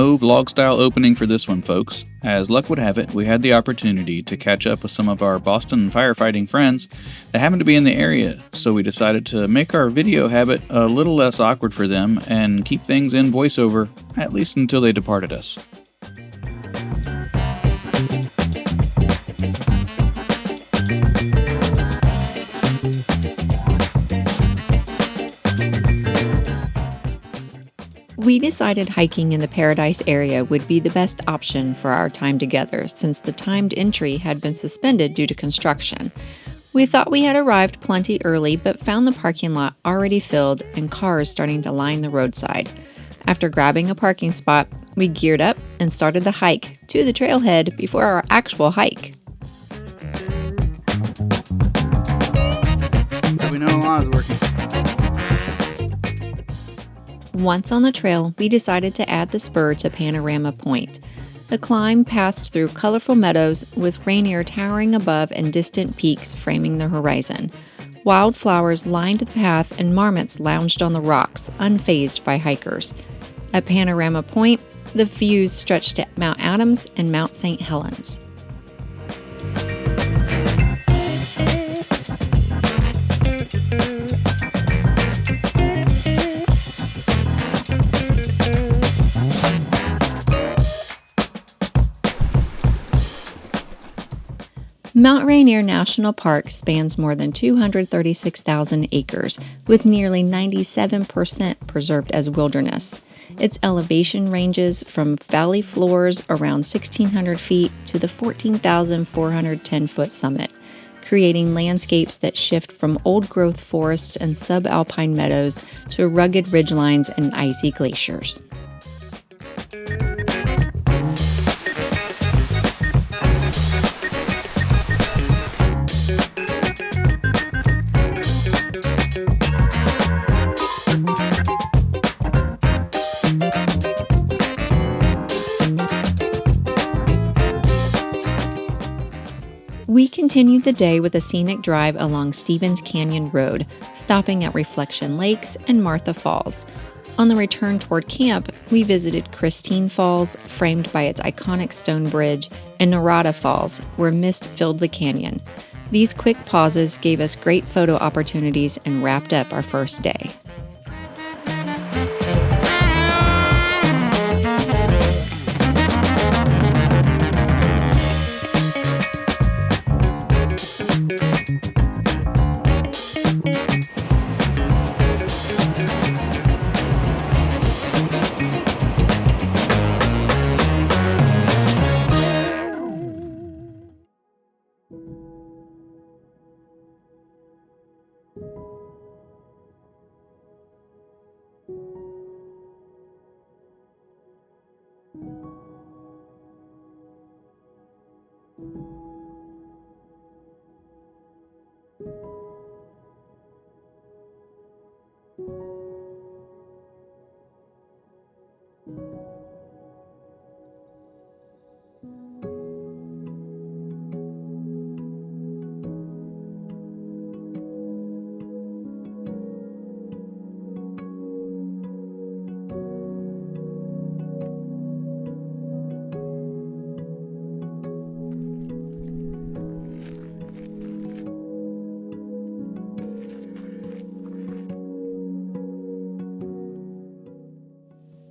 No vlog-style opening for this one, folks. As luck would have it, we had the opportunity to catch up with some of our Boston firefighting friends that happened to be in the area, so we decided to make our video habit a little less awkward for them and keep things in voiceover, at least until they departed us. We decided hiking in the Paradise area would be the best option for our time together since the timed entry had been suspended due to construction. We thought we had arrived plenty early but found the parking lot already filled and cars starting to line the roadside. After grabbing a parking spot, we geared up and started the hike to the trailhead before our actual hike. So we know I was working. Once on the trail, we decided to add the spur to Panorama Point. The climb passed through colorful meadows with Rainier towering above and distant peaks framing the horizon. Wildflowers lined the path and marmots lounged on the rocks, unfazed by hikers. At Panorama Point, the views stretched to Mount Adams and Mount St. Helens. Mount Rainier National Park spans more than 236,000 acres, with nearly 97% preserved as wilderness. Its elevation ranges from valley floors around 1,600 feet to the 14,410-foot summit, creating landscapes that shift from old-growth forests and subalpine meadows to rugged ridgelines and icy glaciers. We continued the day with a scenic drive along Stevens Canyon Road, stopping at Reflection Lakes and Martha Falls. On the return toward camp, we visited Christine Falls, framed by its iconic stone bridge, and Narada Falls, where mist filled the canyon. These quick pauses gave us great photo opportunities and wrapped up our first day.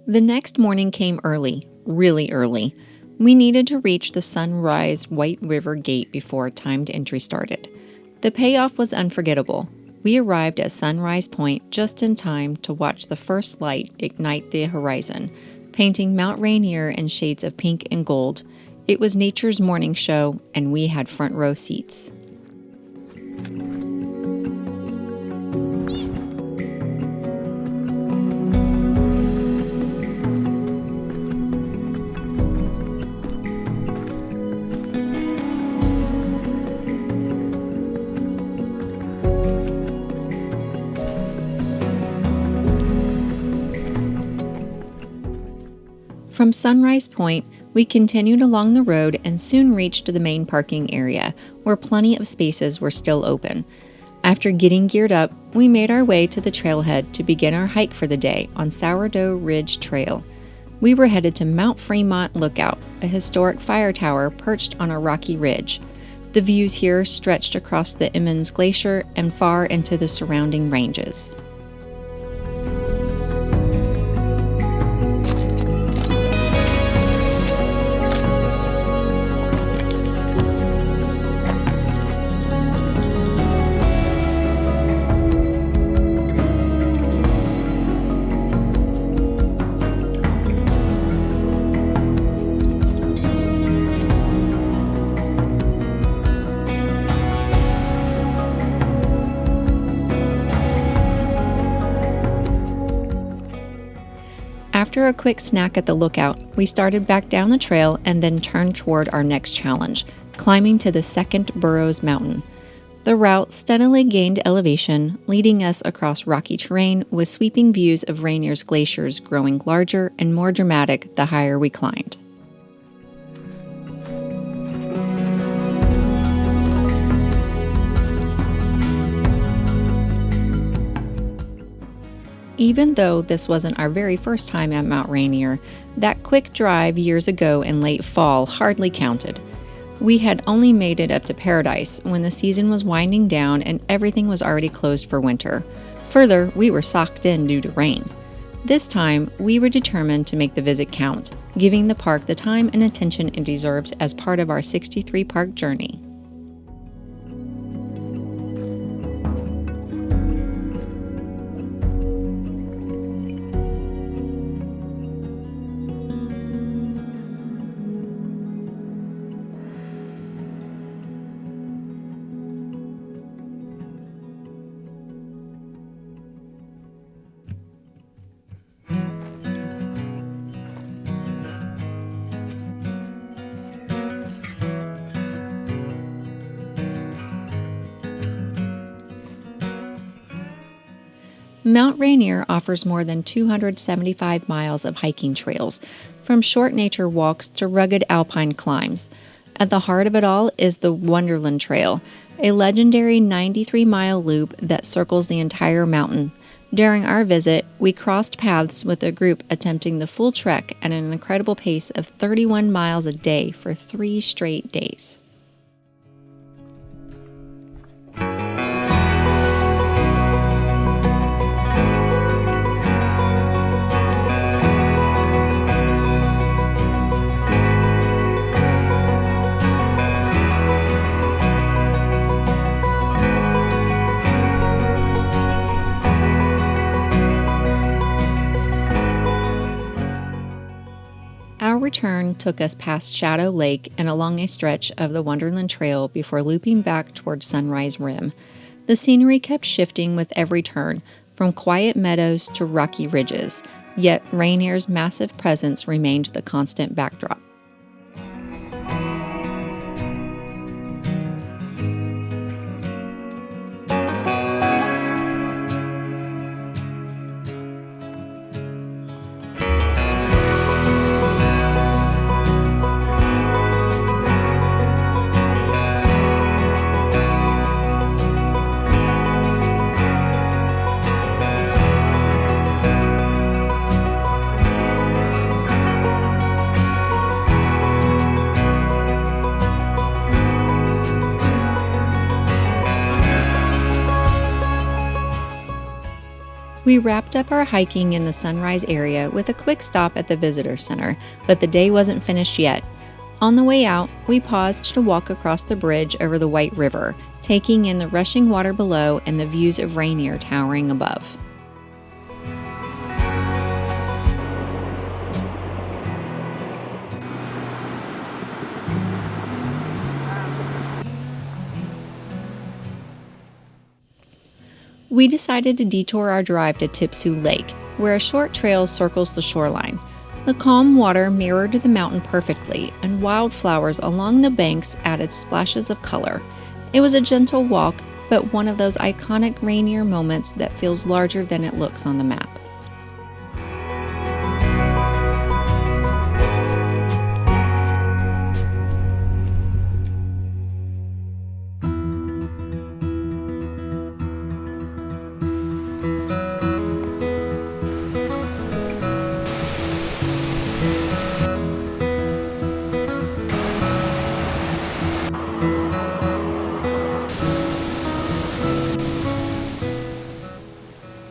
The next morning came early, really early. We needed to reach the Sunrise White River Gate before our timed entry started. The payoff was unforgettable. We arrived at Sunrise Point just in time to watch the first light ignite the horizon, painting Mount Rainier in shades of pink and gold. It was nature's morning show, and we had front row seats. From Sunrise Point, we continued along the road and soon reached the main parking area, where plenty of spaces were still open. After getting geared up, we made our way to the trailhead to begin our hike for the day on Sourdough Ridge Trail. We were headed to Mount Fremont Lookout, a historic fire tower perched on a rocky ridge. The views here stretched across the Emmons Glacier and far into the surrounding ranges. After a quick snack at the lookout, we started back down the trail and then turned toward our next challenge, climbing to the second Burroughs Mountain. The route steadily gained elevation, leading us across rocky terrain with sweeping views of Rainier's glaciers growing larger and more dramatic the higher we climbed. Even though this wasn't our very first time at Mount Rainier, that quick drive years ago in late fall hardly counted. We had only made it up to Paradise when the season was winding down and everything was already closed for winter. Further, we were socked in due to rain. This time, we were determined to make the visit count, giving the park the time and attention it deserves as part of our 63-park journey. Mount Rainier offers more than 275 miles of hiking trails, from short nature walks to rugged alpine climbs. At the heart of it all is the Wonderland Trail, a legendary 93-mile loop that circles the entire mountain. During our visit, we crossed paths with a group attempting the full trek at an incredible pace of 31 miles a day for 3 straight days. Our return took us past Shadow Lake and along a stretch of the Wonderland Trail before looping back toward Sunrise Rim. The scenery kept shifting with every turn, from quiet meadows to rocky ridges, yet Rainier's massive presence remained the constant backdrop. We wrapped up our hiking in the Sunrise area with a quick stop at the visitor center, but the day wasn't finished yet. On the way out, we paused to walk across the bridge over the White River, taking in the rushing water below and the views of Rainier towering above. We decided to detour our drive to Tipsoo Lake, where a short trail circles the shoreline. The calm water mirrored the mountain perfectly, and wildflowers along the banks added splashes of color. It was a gentle walk, but one of those iconic Rainier moments that feels larger than it looks on the map.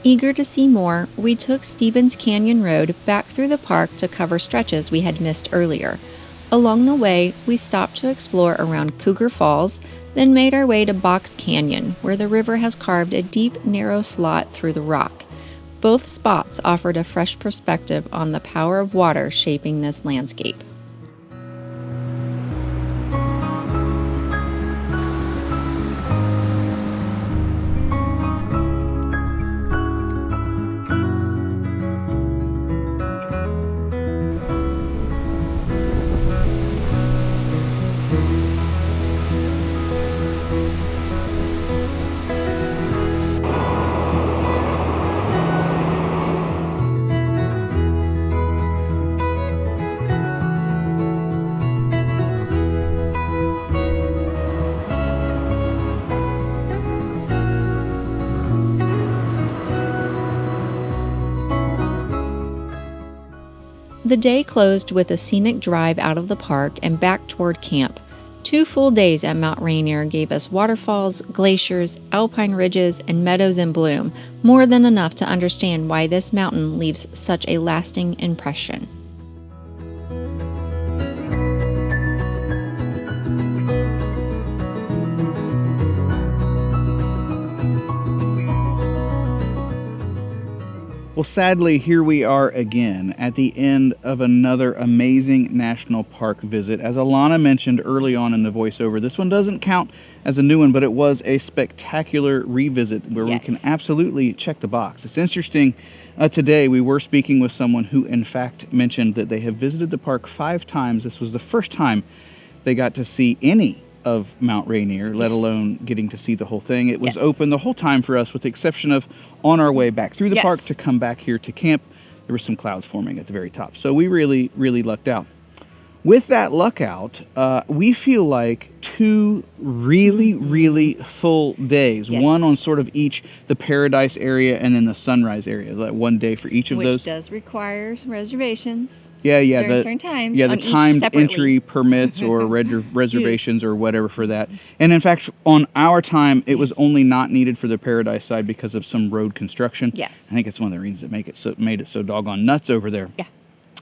Eager to see more, we took Stevens Canyon Road back through the park to cover stretches we had missed earlier. Along the way, we stopped to explore around Cougar Falls, then made our way to Box Canyon, where the river has carved a deep, narrow slot through the rock. Both spots offered a fresh perspective on the power of water shaping this landscape. The day closed with a scenic drive out of the park and back toward camp. 2 full days at Mount Rainier gave us waterfalls, glaciers, alpine ridges, and meadows in bloom, more than enough to understand why this mountain leaves such a lasting impression. Well, sadly, here we are again at the end of another amazing national park visit. As Alana mentioned early on in the voiceover, this one doesn't count as a new one, but it was a spectacular revisit where we can absolutely check the box. It's interesting. Today, we were speaking with someone who, in fact, mentioned that they have visited the park 5 times. This was the first time they got to see any of Mount Rainier, let alone getting to see the whole thing. It was open the whole time for us, with the exception of on our way back through the park to come back here to camp. There were some clouds forming at the very top. So we really, really lucked out. With that luck out, we feel like 2 really, really full days. One on sort of each, the Paradise area and then the Sunrise area. Like 1 day for each of those. Which does require reservations. During certain times. Yeah, the timed entry permits or reservations or whatever for that. And in fact, on our time, it was only not needed for the Paradise side because of some road construction. Yes. I think it's one of the reasons that made it so doggone nuts over there. Yeah.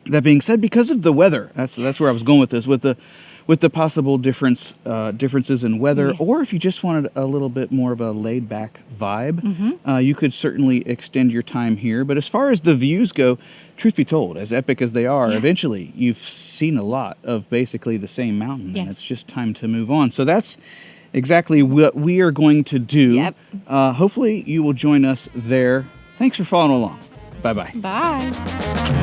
That being said, because of the weather, that's where I was going with this, with the possible differences in weather, or if you just wanted a little bit more of a laid-back vibe, you could certainly extend your time here. But as far as the views go, truth be told, as epic as they are, eventually you've seen a lot of basically the same mountain, and it's just time to move on. So that's exactly what we are going to do. Hopefully you will join us there. Thanks for following along. Bye-bye. Bye.